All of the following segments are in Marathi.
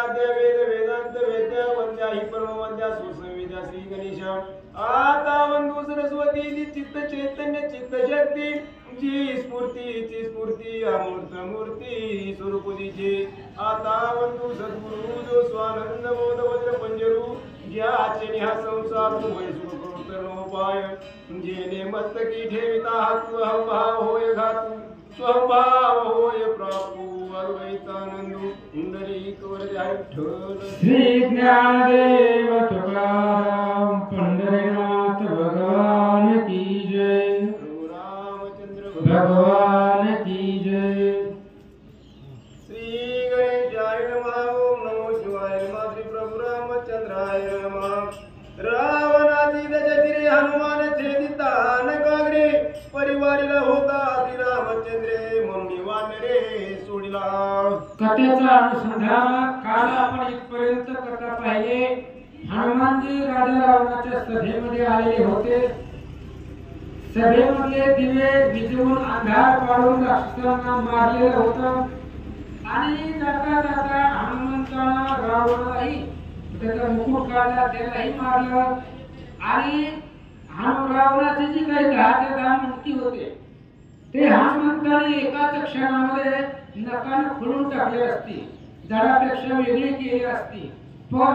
आद्य वेद वेदांत वेद्य वंद्या ही परम वंद्या सुसंविद्या श्री गणेश आता वंदू सरस्वती चित्त चैतन्य चित्त शक्ती जी स्फूर्ती अमूर्त मूर्ती स्वरूपदीची आता वंदू सद्गुरु जो स्वानंद मोद वज्र पंजरू ज्याचे हा संसार होय सुख उपाय जेने मस्तकी ठेविता हातू अहंभाव होय घातू स्वभाव होय प्राप्तू अद्वैतानंदू पुंडलिक वरदे विठ्ठल श्री ज्ञानदेव तुकाराम पंढरीनाथ भगवान की जय रामचंद्र भगवान की जय श्री गणेशाय नमः ओम नमो शिवाय नमः श्री प्रभु रामचंद्राय नमः रावणाची दशशिरे हनुमान छेदिता नगाग्रे परिवारीला होता श्री रामचंद्रे म्हणून वानरे सोडिला कथेचा अनुसंधान काल आपण इथपर्यंत कथा पाहिले हनुमानजी राजा रावणाच्या सभेमध्ये आलेले होते सभेमधले दिवे विझवून अंधार पाडून राक्षसांना मारलेलं होतं आणि जाता जाता हनुमंताला रावणालाही त्याचा मुकुट काढला त्यालाही मारलं आणि रावणाची जी काही 10 मूर्ती होते ते हनुमंताने एकाच क्षणामध्ये नकाने खुडून टाकले असती जडापेक्षा वेगळी केली असती पण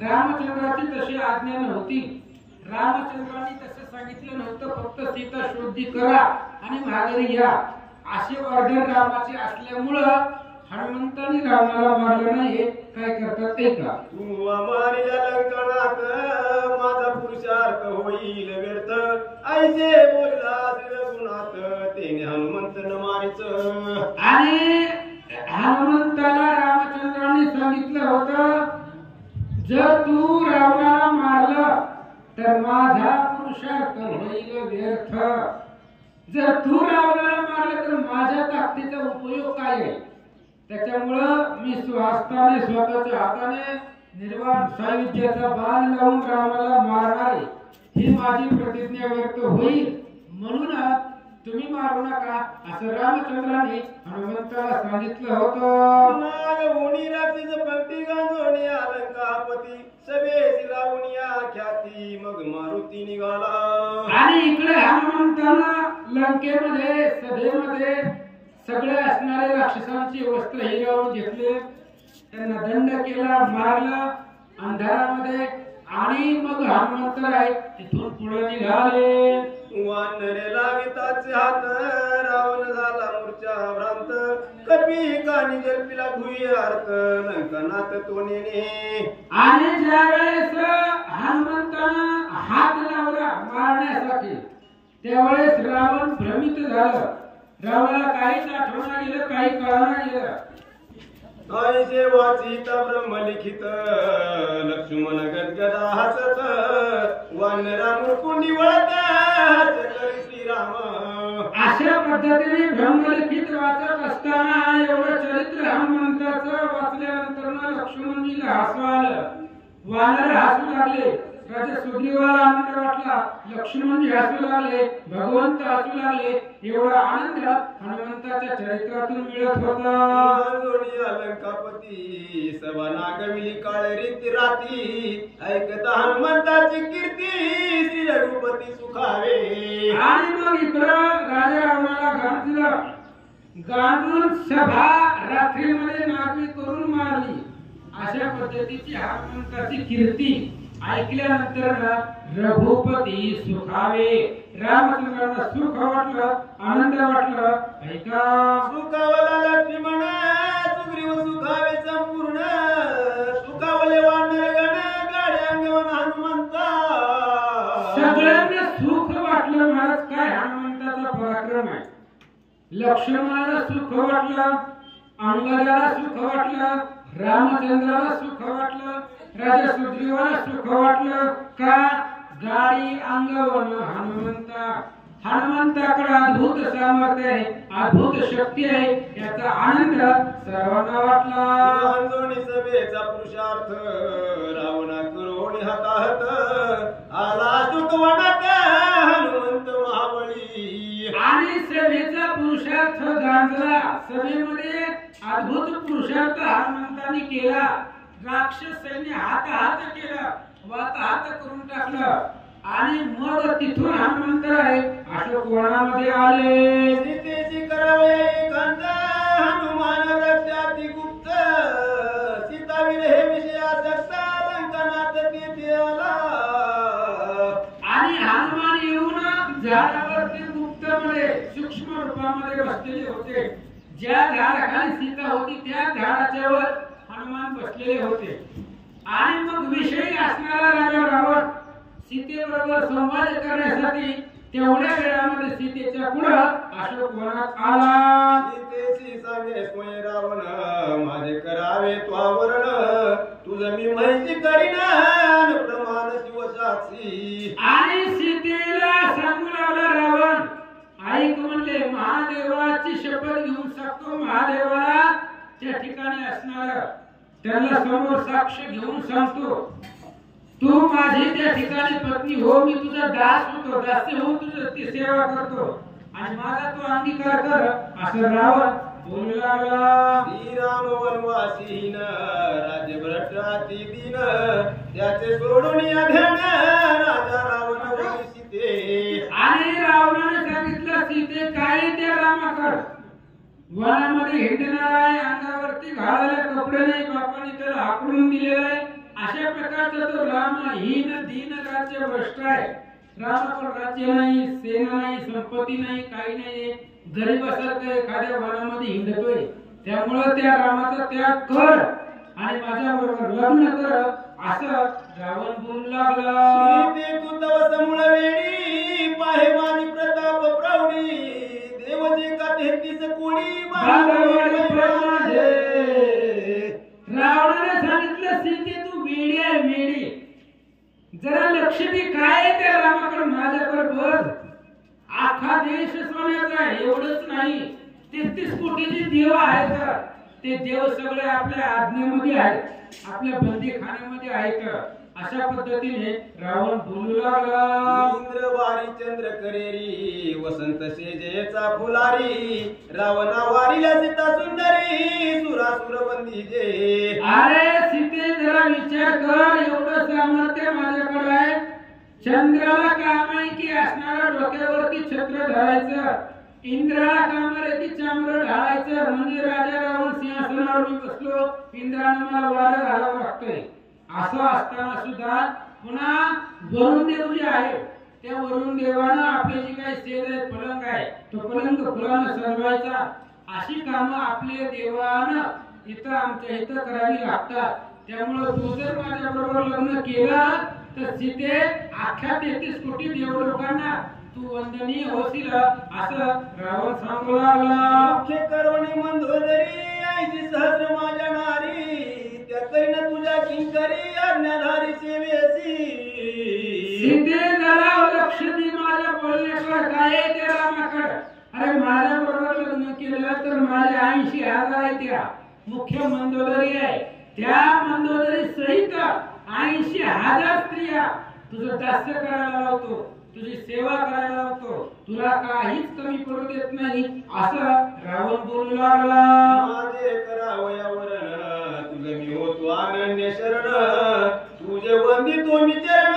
रामचंद्राची तशी आज्ञा नव्हती रामचंद्रांनी तसं सांगितलं नव्हतं फक्त सीता शोधी करा आणि माघारी या अशी ऑर्डर रामाची असल्यामुळं हनुमंतांनी रावणाला मारलं नाही काय करतात ते का तू मारिल्या लंकनात माझा पुरुषार्थ होईल व्यर्थ ऐसे बोलला रघुनाथ तेने हनुमंत न मारीच आणि हनुमंताला रामचंद्रांनी सांगितलं होतं जर तू रावणाला मारलं तर माझा पुरुषार्थ होईल व्यर्थ जर तू रावणाला मारलं तर माझ्या ताकदीचा उपयोग काय आहे त्याच्यामुळं मी स्वहस्ताने स्वतःच्या हाताने निर्वाण सायुज्याचा बाण लावून रावणाला मारणार ही माझी प्रतिज्ञा व्यक्त होईल म्हणून तुम्ही मारू नका असं रामचंद्राने हनुमंताला सांगितलं होतं नाग उणी रात्रीच पंक्ती गांजोणी अलंकापती सभेसी लावणीया ख्याती मग मारुती निघाला आणि इकडे हनुमंताला लंकेमध्ये सभेमध्ये सगळे असणारे राक्षसांची वस्त्र हिरावून घेतले त्यांना दंड केला मारलं अंधारामध्ये आणि मग हनुमंतराय तिथून पुढे निघाले वानरे लाविताचे हात रावण झाला मूर्छा भ्रांत कपी कानी जल्पिला भुई अर्थ लंकनात तो नेणे आणि ज्यावेळेस हनुमंतानं हात लावला मारण्यासाठी त्यावेळेस रावण भ्रमित झालं रावणाला काहीच आठवण गेलं काही कळणार गेलं ऐसे वाचित ब्रह्मलिखित लक्ष्मण गदगदा हसत वानरा मुकुंडी वळत करी श्रीराम अशा पद्धतीने ब्रह्मलिखित वाचत असताना एवढं चरित्र हनुमंताचं वाचल्यानंतर लक्ष्मणजीला हसू आलं वानर हसू लागले राजा सुग्रीवाला आनंद वाटला लक्ष्मणजी हसू लागले भगवंत हसू लागले एवढा आनंद हनुमंताच्या चरित्रातून मिळत होता अलंकापती सभा नागविली काळे रीती राती ऐकता हनुमंताची कीर्ती श्री रघुपती सुखावे आणि मग इकडं राजा रावणाला गांजलं गांजून सभा रात्रीमध्ये नागवी करून मारली अशा पद्धतीची हनुमंताची कीर्ती ऐकल्यानंतर रघुपती सुखावे रामचंद्रांना सुख वाटलं आनंद वाटलं ऐका सुखावला लक्ष्मण सुग्रीव सुखावे संपूर्ण सुखावले वानर गण गाडे अंगवन हनुमंता सगळ्यांना सुख वाटलं महाराज काय हनुमंताचा पराक्रम आहे लक्ष्मणाला सुख वाटलं अंगदाला सुख वाटलं रामचंद्राला सुख वाटलं राजा सुग्रीवाला सुख वाटलं का गाडी अंगवन हनुमंताकडे अद्भुत सामर्थ्य आहे अद्भुत शक्ती आहे याचा आनंद सर्वांना वाटला सभेचा पुरुषार्थ रावणा करोणी हाताहत आला सुखवनात हनुमंत महाबळी आणि सभेचा पुरुषार्थ गांजला सभेमध्ये अद्भुत पुरुषार्थ हनुमंताने केला राक्षस सैन्य हात केलं, वाताहात करून टाकलं आणि मग तिथून हनुमंतराय अशोक वनामध्ये आले. सीतेची करावे एकांत हनुमान व्रत्याती गुप्त सीता विरहे विषयासक्त लंकनात तेथे आला. आणि हनुमान येऊन झाडावरती गुप्तमध्ये सूक्ष्म रूपामध्ये बसलेले होते. ज्या झाडाखाली सीता होती त्या झाडाच्या वर हनुमान बसलेले होते. आणि मग विषयी असणारा राजा रावण सीतेबरोबर संवाद करण्यासाठी तेवढ्या वेळामध्ये सीतेच्या पुढे अशोक वनात आला. सीतेची सांगे स्वय रावण माझे करावे त्वावरण तुझं मी माहिती करीन प्रमाण शिवसाक्षी. आणि सीतेला सांगू लागला रावण, ऐक म्हणले, महादेवाची शपथ घेऊन सांगतो, महादेवाला त्या ठिकाणी असणार त्याला समोर साक्ष घेऊन सांगतो, तू माझी त्या ठिकाणी पत्नी हो, मी तुझा दास होतो, दास्य होऊन तुझं ती सेवा करतो आणि माझा तू अंगीकार कर असं रावण बोलू लागला. श्रीराम वनवासीन राज्यभ्रष्टाती दीन त्याचे सोडून या धन राजा रावण होई सीते. आणि रावणाने सांगितलं, सीते काय त्या रामाकड वनामध्ये हिंडणार आहे, अंगावरती घालायला कपडे नाही, बापाने त्याला हाकलून दिलेला आहे. अशा प्रकारचा तो राम हीन दीन राज्य भ्रष्ट आहे. रामाकडे राज्य नाही, सेना नाही, संपत्ती नाही, काही नाही, गरीबासारखं एखाद्या वनामध्ये हिंडतोय. त्यामुळे त्या रामाचा त्याग कर आणि माझ्या बरोबर लग्न कर असं रावण बोलू लागला. सीते तू तव समूळ वेडी पाहे मानी प्रताप प्रौढी देवजे का 33 कोडी रावणाने सांगितलं, सीते तू वेडी आहे, वेडी. जरा लक्ष दे काय आहे त्या रामाकडे, माझ्याकडे बघ. आखा देश सोन्याचा आहे, एवढंच नाही, 33 कोटीचे देव आहेत. ते देव सगळे आपल्या आज्ञेमध्ये आहेत, आपल्या बंदीखान्यामध्ये आहेत. अशा पद्धतीने रावण बोलू लागला. इंद्र वारी चंद्र करेरी वसंत सेजेचा फुलारी रावणा वारीला सीता सुंदरी सुरासुर बंदीजे. अरे सीते जरा विचार कर, एवढं सामर्थ्य माझ्याकडे आहे. चंद्राला काम आहे की असणारा डोक्यावरती छत्र धरायचं, इंद्राला काम आहे की चामर ढाळायचं. म्हणजे राजा रावण सिंहासनावर मी बसलो, इंद्राने मला वारं घालावं लागतंय. असं असताना सुद्धा पुन्हा वरुण देव जे आहे त्या वरुण देवानं आपले जे काही सेज आहे, पलंग आहे, तो पलंग फुलानं सजवायचा. अशी कामं आपले देवानं इथं आमच्या इथं करावी लागतात. त्यामुळे तू जर माझ्या बरोबर लग्न केलं तर सीते अख्ख्या 33 कोटी देव लोकांना तू वंदनीय होशील असं रावण सांगू लागला. मुख्य करोणी मंदोदरी आईची सहस्र माझ्या नारी त्या करीन तुझ्या किंकरी आज्ञाधारी सेवेसी. सीते जरा लक्ष दे माझ्या बोलण्याकडे, काय आहे त्या रामाकडे. अरे माझ्या बरोबर लग्न केलं तर माझे 80,000 आहे, त्या मुख्य मंदोदरी आहे. त्या मंदोदरी सहित 80,000 स्त्रिया तुझं दास्य करायला लावतो, तुझी सेवा करायला लावतो, तुला काहीच कमी पडू देत नाही असं रावण बोलू लागला. माझे करावयावरण तुझं मी होतो अनन्य शरण तुझे वंदितो मी चरण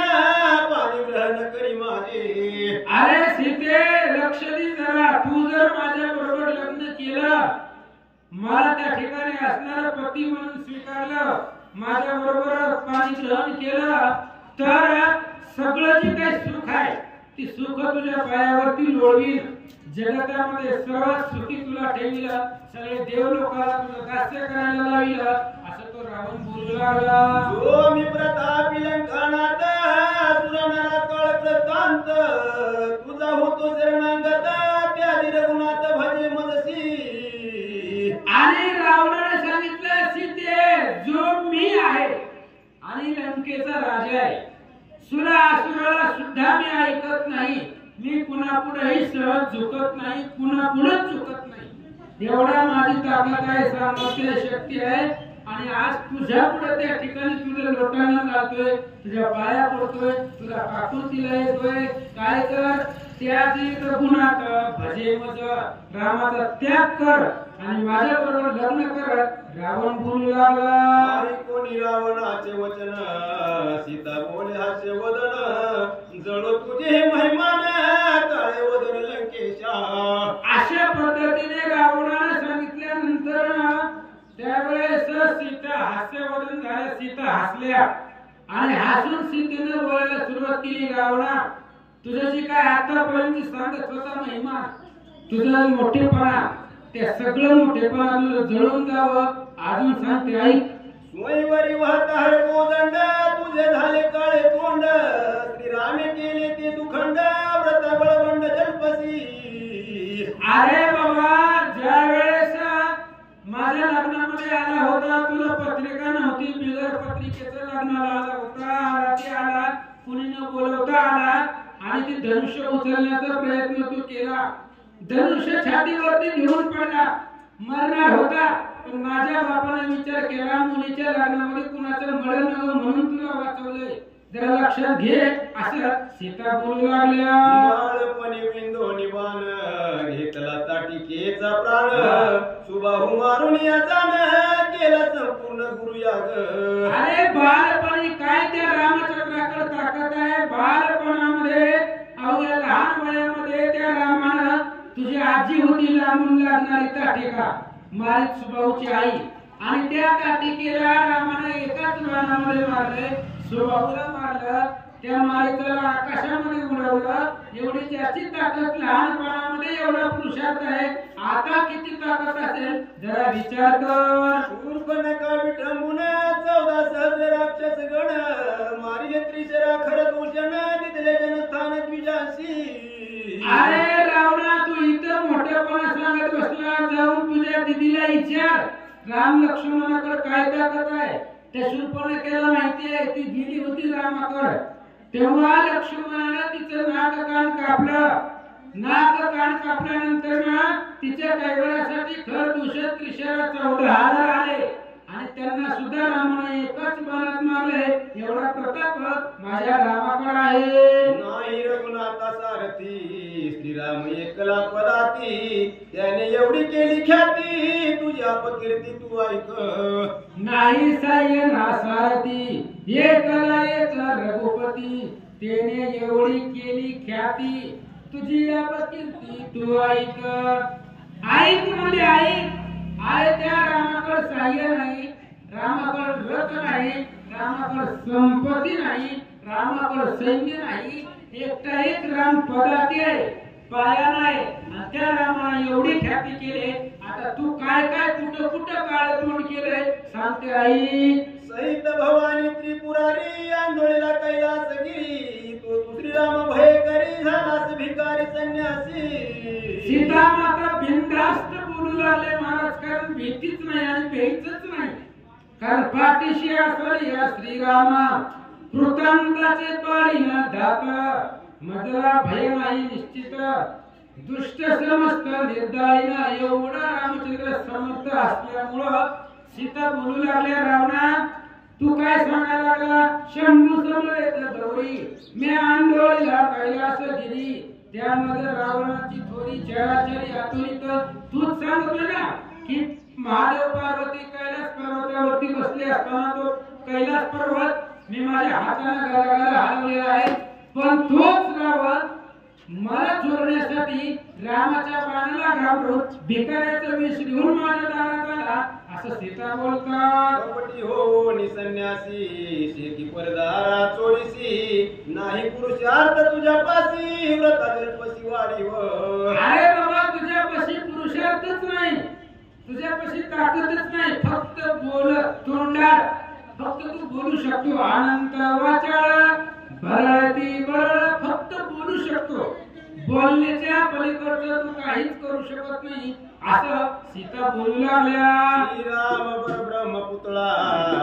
पाणी ग्रहण करी माझे. अरे सीते लक्ष दे जरा, तू जर माझ्या बरोबर लग्न केलं, मला त्या ठिकाणी असणारा पती म्हणून स्वीकारलं, माझ्या बरोबर पाणी ग्रहण केलं तर सगळं जे काही सुख आहे ती सुख तुझ्या पायावरती लोळवील. जगतामध्ये सर्वात सुखी तुला ठेवील, सगळे देव लोकांना तुझं दास्य करायला लावील असं तो रावण बोलू लागला. जो मी प्रतापी लंकानात सुरनरा काळ प्रतांत तुझा होतो शरणांगत त्यादी रघुनाथ भजे मनसी. आणि रावणाने सांगितलं, सीते जो मी आहे आणि लंकेचा राजा आहे, सुरा असुराला सुद्धा मी ऐकत नाही, मी कुणा पुढेही सहज झुकत नाही, कुणा पुढेच झुकत नाही. एवढा माझी ताकद आहे, सामर्थ्य शक्ती आहे. आणि आज तुझ्या पुढे त्या ठिकाणी तुझ्या लोटांना जातोय, तुझ्या पाया पडतोय, तुला काकूतीला येतोय. काय कर, त्याची रघुनाथ भजे मज रामाचा त्याग कर आणि माझ्या बरोबर लग्न कर. रावण बोलू लागला. कोणी रावणाचे वचन सीता बोले हास्य वदन जळो तुझे महिमान काळे वदन लंकेशा. अशा पद्धतीने रावणाने सांगितल्यानंतर त्यावेळेस सीता हास्यवदन झाल्या. सीता हसल्या आणि हसून सीतेने बोलायला सुरुवात केली. रावणा, तुझ्याशी काय आतापर्यंत सांगत होता महिमा, तुझा मोठेपणा, ते सगळं मोठेपणा तुझं जळून जावं. अजून सांगते ऐक. स्वयंवरी वाहत आहे कोदंड तुझे झाले काळे तोंड श्रीरामे केले ते दुखंड व्रत बळवंड जल्पसी. अरे बाबा, ज्या वेळेस माझ्या लग्नामध्ये आला होता तुला पत्रिका नव्हती, बिगर पत्रिकेचं लग्नाला आला होता. आला ते आला, कुणी न बोलवता आला आणि ती धनुष्य उचलण्याचा प्रयत्न तू केला. धनुष्य छातीवरती घेऊन पडला, मरणार होता. पण माझ्या बापाने विचार केला मुलीच्या लग्नामध्ये कुणाचं मरण नको म्हणून तुला वाचवलंय. जरा लक्षात घे असं सीता बोलू लागल्या. बाळपणी बिंदो निवान घेतला ताटिकेचा प्राण सुबाहू मारून या जाण केला संपूर्ण गुरुयाग. अरे बालपणी काय त्या रामचंद्राकडे ताकद आहे. बालपणामध्ये अवघ्या लहान वयामध्ये त्या रामानं तुझी आजी होती लांबून लागणारी ताटिका, मारित सुबाहूची आई, आणि त्या ताटिकेला रामाने एकाच बाणामध्ये मारले. सुबाहूला मारलं, त्या मारिताला आकाशामध्ये उडवलं. एवढी जास्ती ताकद लहानपणामध्ये एवढा पुरुषार्थ आहे. आता किती ताकद असेल जरा विचार कर. शूर्पणखा विठंबून 14 सहस्र राक्षस गण मारिले त्रिशरा खर दूषण दिले जनस्थान द्विजाशी. अरे रावणा, तू इथं मोठेपणा सांगत बसला. जाऊन तुझ्या दिदीला विचार राम लक्ष्मणाकडे काय ताकद आहे. त्या शूर्पणखेला माहिती आहे, ती गेली होती रामाकडे. तेव्हा लक्ष्मणाने तिचं नाक कान कापलं. नाक कान कापल्यानंतर तिच्या कैवल्यासाठी खर दूषण त्रिशरा 14,000 आले आणि त्यांना सुद्धा रामाने एकाच बाणात मारले. एवढा प्रताप माझ्या रामाकडे आहे. नाही रघुनाथा सारथी श्रीराम एकला पदाती त्याने एवढी केली ख्याती तुझी अपकीर्ती तू ऐक. नाही साह्य ना सारथी एकला एक रघुपती त्याने एवढी केली ख्याती तुझी अपकीर्ती तू ऐक. ऐक म्हणजे ऐक. आहे त्या रामाकडे साह्य नाही, रामाकडे रथ नाही, रामाकडे संपत्ती नाही, रामाकडे सैन्य नाही. एकटा एक राम पदाती आहे, पाया नाही. त्या रामाने एवढी ख्याती केली. आता तू काय काय कुठं कुठं काळ तोंड केलंय सांगते आई. सहित भवानी त्रिपुरारी आंदोळीला कैलासगिरी तो श्रीराम भयकरी झालास भिकारी संन्यासी. सीता माता बिनधास्त बोलू लागले महाराज, कारण भीतीच नाही आणि भ्यायचंच नाही. कारण पाठीशी असली या श्रीरामा कृतांताचे पाळीना दात मजला भय नाही निश्चित दुष्ट समस्त निर्दयीना. एवढा रामचंद्र समर्थ असल्यामुळं सीता बोलू लागल्या. रावणा, तू काय सांगायला लागला. शंभू समवेत गौरी मी आंदोळीला कैलासगिरी. त्यामध्ये रावणाची थोडी चराचरी आतुरीत तूच सांगतोय ना की महादेव पार्वती कैलास पर्वतावरती बसले असताना तो कैलास पर्वत मी माझ्या हाताने गळागळा हलवलेला आहे. पण तोच रावण मला चोरण्यासाठी रामाच्या बाणाला घाबरून भिकाऱ्याचा वेश घेऊन माझ्या दारात आला असं सीता बोलतात. कपटी हो निसन्यासी शेती परदारा चोरीसी नाही पुरुषार्थ तुझ्या पासी व्रता जल्पसी वाढीव. अरे बाबा, तुझ्यापाशी पुरुषार्थच नाही, तुझ्यापाशी ताकदच नाही. फक्त बोल तोंडात, फक्त तू बोलू शकतो. अनंत वाचाळ भरती बळ फक्त बोलू शकतो. बोलण्याच्या पलीकडचं तू काहीच करू शकत नाही असं सीता बोलू लागल्या. श्रीराम परब्रह्म पुतळा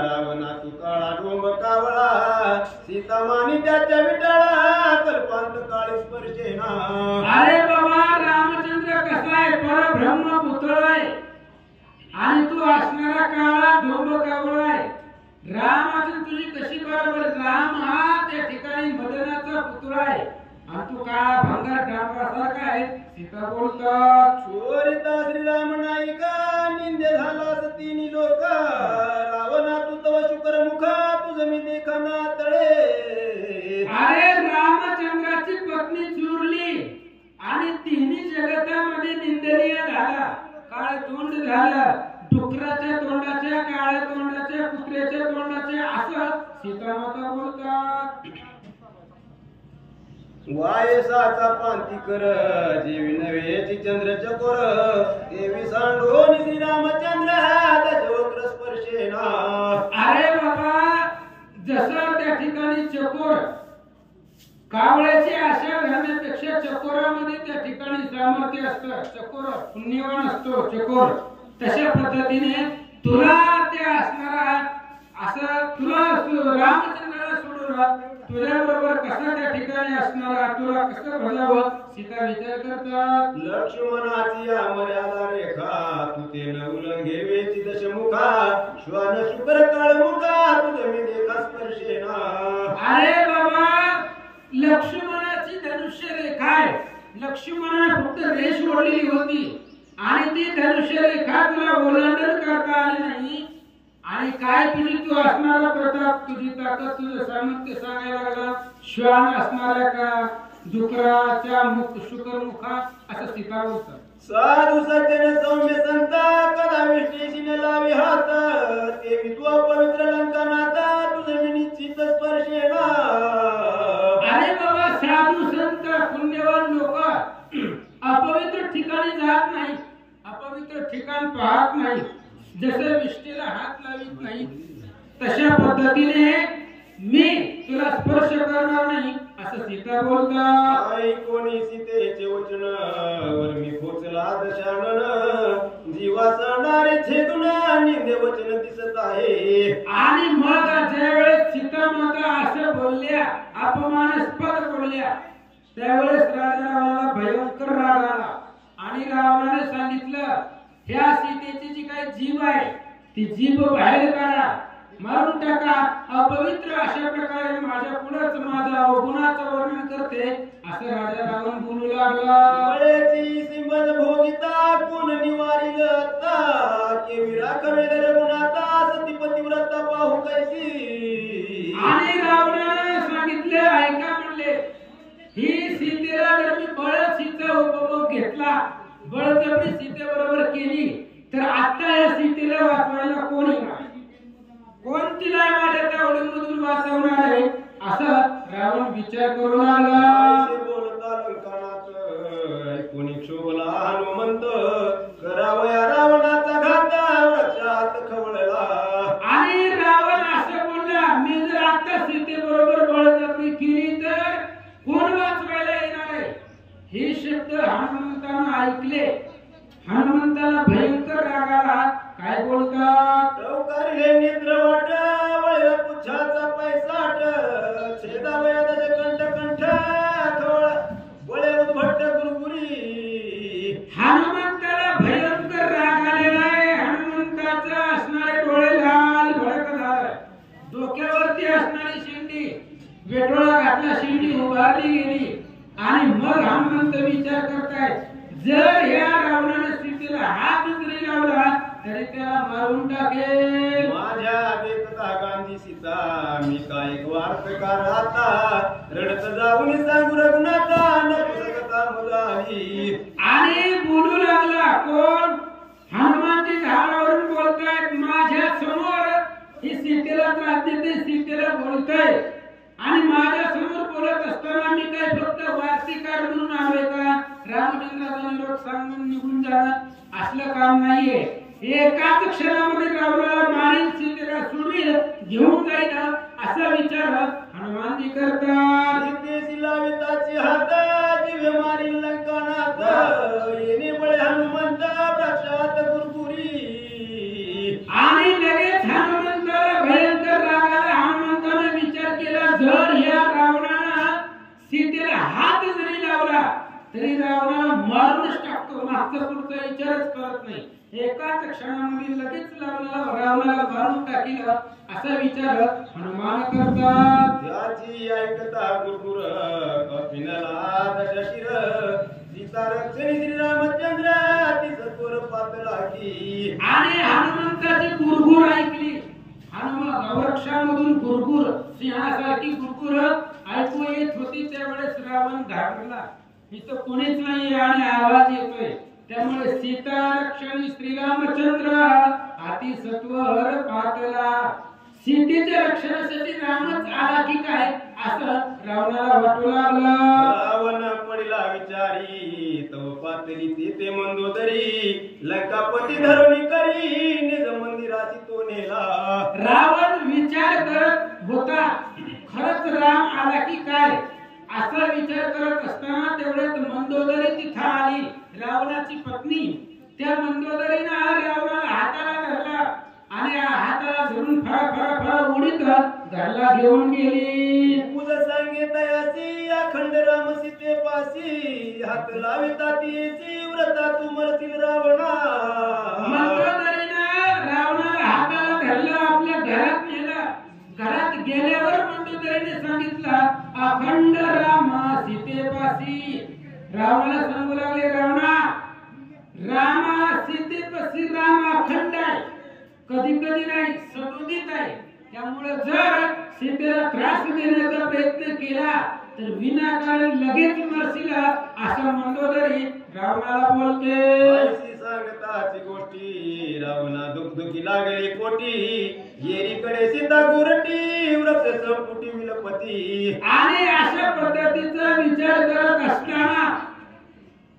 रावणा तू काळा डोंब कावळा सीता मानी त्याच्या विटाळा कल्पांत काळी स्पर्शेना. अरे बाबा, रामचंद्र कसा आहे, परब्रह्म पुतळा आहे आणि तू असणारा काळा डोंब कावळा आहे. राम अजून तुझी कशी बरोबर. राम हा त्या ठिकाणी मदनाचा पुतळा आहे आणि तू का भंगार डांबरासारखा आहे. सीता बोलतात चोरिता श्रीराम नायका निंदे झाला सतीनी लोक रावणा तू तव शुकर मुखा तुझ मी देखना तळे. अरे रामचंद्राची पत्नी चुरली आणि तिन्ही जगतामध्ये निंदनीय झाला. काळ तोंड झालं, डुकराच्या तोंडाच्या, काळ्या तोंडाच्या, कुत्र्याच्या तोंडाच्या, असं सीतामाता बोलतात. वायसाचा पांती कर जेवी नव्हेची चंद्र चकोर देवी सांडोन श्रीरामचंद्र दशवक्र स्पर्शेना. अरे बाबा, जसं त्या ठिकाणी चकोर कावळ्याची आशा घालण्यापेक्षा चकोरामध्ये त्या ठिकाणी सामर्थ्य असतं. चकोर पुण्यवान असतो चकोर. तशा पद्धतीने तुला ते असणारा असं तुला रामचंद्राला सोडून तुझ्या बरोबर कसा त्या ठिकाणी असणारा तुला कसं भजावं. सीता विचार करतात. लक्ष्मणाची मर्यादा रेखा तू ते न उल्लंघे वेची दशमुखा श्वान शुक्र काळमुखा तुझ मी देखा स्पर्शेना. अरे बाबा, लक्ष्मणाची धनुष्य रेखा आहे. लक्ष्मणाने फक्त रेष ओढलेली होती आणि ती धनुष्य रेखा तुला ओलांडून करता आली नाही. आणि काय तुझी तू असणारा प्रताप, तुझी ताकद, तुझं सामर्थ्य सांगायला लागला. श्वान असणाऱ्या का डुकराच्या मुख शुकर मुखा असं सीता बोलतात. साधू सज्जन सौम्य संता कदा विष्णेशी न लावी हात ते तू पवित्र लंकानाथा तुझ मी निश्चित स्पर्शेना. अरे बाबा, साधू संत पुण्यवान लोक अपवित्र ठिकाणी जात नाही, अपवित्र ठिकाण पाहत नाही, जसे विष्णेला हात लावित नाही तशा पद्धतीने मी तुला स्पर्श करणार नाही असं सीता बोलतात. आई कोणी सीतेचे वचन वर मी पोचला दशानन जीवा सणारे छेदून निंदे वचन दिसत आहे. आणि मग ज्यावेळेस सीता माता असं बोलल्या, अपमानास्पद बोलल्या, त्यावेळेस राजा रावणाला भयंकर राग आला आणि रावणाने सांगितलं, ह्या सीतेची जी काही जीभ आहे ती जीभ बाहेर काढा, मारून टाका. अपवित्र अशा प्रकारे माझ्या पुढेच माझा अवगुणाचं वर्णन करते असं राजा रावण बोलू लागला. बळेची सिंबन भोगिता कोण निवारील आता केवी राखवे रघुनाथा सतीपती व्रता पाहू कैसी. आणि रावणाने सांगितले, ऐका म्हणले, ही सीतेला जर मी बळशीचा उपभोग घेतला, बळजबरी सीतेबरोबर केली तर आता या सीतेला वाचवायला कोण येणार, कोण तिला माझ्या तावडीमधून वाचवणार आहे असं रावण विचार करू लागला. बोलता लंकानाथ कोणी क्षोभला हनुमंत करावया रावणाचा घात वृक्षात खवळला. आणि रावण असं बोलला, मी जर आता सीतेबरोबर बळजबरी केली तर कोण वाचवायला येणार आहे. हे शब्द हनुमंतानं ऐकले. हनुमंताला भयंकर राग आला. काय बोलतात. लवकर हे निद्र वाट वळ पुच्छाचा पैसाट छेदावया दश कंठ कंठ खवळ वळे उद्भट गुरुगुरी. हनुमंताला भयंकर राग आलेला आहे. हनुमंताचा असणारे डोळे लाल भडक झाले, डोक्यावरती असणारी शेंडी वेटोळा घातला, शेंडी उभारली गेली. आणि मग हनुमंत विचार करतायत, जर या रावणाने सीतेला हात जरी लावला तरी त्याला मारून टाकेल. माझ्या देखता गांधी सीता मी काय एक वार्तकार आता रडत जाऊन सांगू रघुनाथा नपुसकता मुलाही. आणि बोलू लागला कोण. हनुमानजी झाडावरून बोलतायत, माझ्या समोर ही सीतेला त्रास देते, सीतेला बोलताय आणि माझ्या समोर बोलत असताना मी काय फक्त वार्तिकार म्हणून आलोय का. रामचंद्राचा निरोप सांगून निघून जाणं असलं काम नाहीये. एकाच क्षणामध्ये रावणाला मारील, सीतेला सोडील, घेऊन जाईल असा विचार हनुमानजी करतात. सीतेशी लाविताची हात जीवे मारील लंकानाथ येणे बळे हनुमंत वृक्षात गुरगुरी. आणि लगेच हनुमंताला भयंकर राग आला. हनुमंताने विचार केला, जर या रावणानं सीतेला हात जरी लावला तरी रावणाला मारूनच टाकतो, मागचा पुढचा विचारच करत नाही. एकाच क्षणामध्ये लगेच रावणाला मारून टाकील असा विचार हनुमान करतात. त्याची ऐकता गुरुर कपिनला दशशिर सीता रक्षणी श्रीरामचंद्र ती सत्वर पातला की. आणि हनुमंताची गुरगुर ऐकली. हनुमान गवृक्षामधून गुरगुर सिंहासारखी गुरगुर ऐकू येत होती. त्यावेळेस रावण घाबरला. इथं कोणीच नाही आणि आवाज येतोय. त्यामुळे सीता रक्षणी श्रीरामचंद्र अति सत्वर पातला. सीतेच्या रक्षणासाठी रामच आला की काय असं रावणाला वाटू लागलं. रावण पडला विचारी तो पातली ते मंदोदरी लंकापती धरुणी करी निज मंदिराची तो नेला. रावण विचार करत होता खरंच राम आला की काय असा विचार करत असताना तेवढ्यात मंदोदरी तिथं आली. रावणाची पत्नी. त्या मंदोदरीनं रावणाला हाताला धरला आणि हाताला धरून फळा उडीत घरला घेऊन गेली. पूज सांगितयासी अखंड राम सीते पासी हात लाविता तिची व्रता तू मरतील रावणा. मंदोदरीनं रावणाला हाताला धरलं आपल्या घरात नेलं. घरात गेल्यावर मंदोदरीने सांगितलं अखंड राम सीते पासी. रावणाला सांगू लागले रावणा रामा सीते पासी राम अखंड आहे. कधी कधी नाही सदोदित आहे. त्यामुळे जर सीतेला त्रास देण्याचा प्रयत्न केला तर विनाकारण लगेच मरशील असं मंदोदरी रावणाला बोलते. ऐशी सांगताची गोष्टी रावणा दुखदुखी लागली कोटी येरीकडे सीता गुरटी वृक्ष संपुटी विलपती. आणि अशा पद्धतीचा विचार करत असताना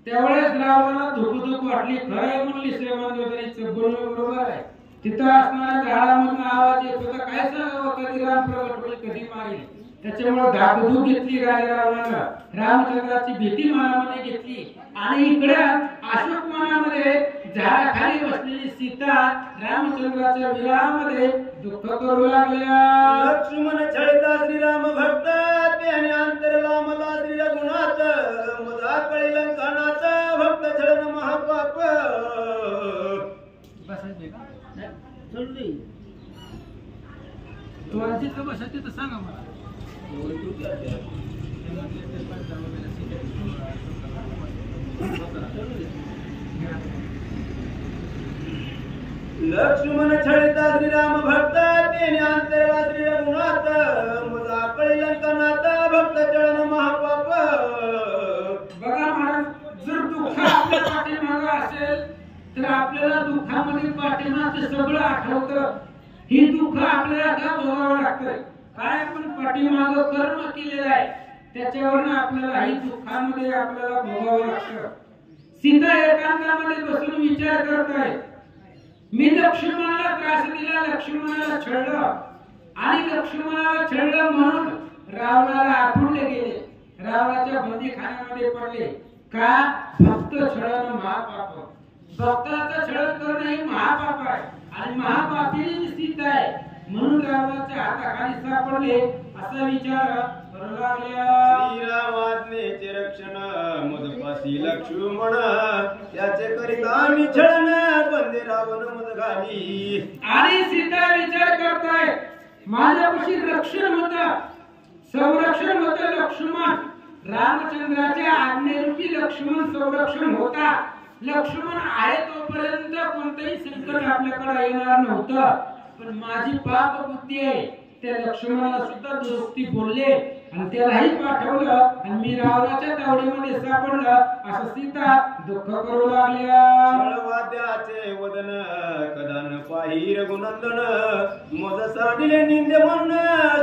त्यावेळेस रावणाला धुकधुक वाटली. खरंय म्हणली श्रीमंदोदरीचं बोलणं बरोबर आहे. तिथं असणाऱ्या झाडामधून आवाज येत होता काय सांगावं कधी राम प्रगट होईल कधी मारेल. त्याच्यामुळे धाकधूक घेतली रावणाला. रामचंद्राची भीती मनामध्ये घेतली आणि इकडे अशोकवनामध्ये झाडाखाली बसलेली सीता रामचंद्राच्या विरहामध्ये दुःख करू लागल्या. लक्ष्मण छळता श्रीराम भक्त त्याने अंतर लांबला श्री रघुनाथ मजा कळी लंकानाथ भक्त छळन महापाप. बसायची तर सांगा मला. लक्ष्मण छळता श्रीराम भक्त त्याने अंतरला श्री रघुनाथ मजा कळी लंकानाथ भक्त छळन महापाप. बघा महाराज जर दुःख आपल्या पाठीमागं असेल तर आपल्याला दुःखामध्ये पाठीमागचं सगळं आठवतं. ही दुःख आपल्याला का भोगावं लागतंय. काय आपण पाठीमागं कर्म केलेलं आहे त्याच्यावरनं आपल्याला ही दुःखामध्ये आपल्याला भोगावं लागतं. सीता एकांतामध्ये बसून विचार करत आहे मी लक्ष्मणाला त्रास दिला लक्ष्मणाला छळलं आणि लक्ष्मणाला छळलं म्हणून रावणाला आठवले गेले. रावणाच्या बंदीखान्यामध्ये पडले का भक्त छळण महापाप. भक्ताचं छळण करणं हे महापाप आहे आणि महापापी सीता आहे म्हणून रावणाच्या हाताखाली सापडले असा विचार करू लागल्या. श्रीरामाज्ञेचे रक्षण मदपासी लक्ष्मण त्याचे करिता आम्ही छळण बंदे रावण मद घाली. आणि सीता विचार करताय माझ्यापाशी रक्षण होतं संरक्षण होतं. लक्ष्मण रामचंद्राच्या आज्ञेरूपी लक्ष्मण संरक्षण होता. लक्ष्मण आहे तोपर्यंत कोणतेही संकट आपल्याकडे येणार नव्हतं. पण माझी पाप बुद्धी आहे त्या लक्ष्मणाला सुद्धा दुरुस्ती बोलले आणि त्यालाही पाठवलं आणि मी रावणाच्या तावडीमध्ये सापडलं असं सीता दुःख करू लागल्या. छळवाद्याचे वदन कदान पाही रघुनंदन मज साडिले निंदे म्हणून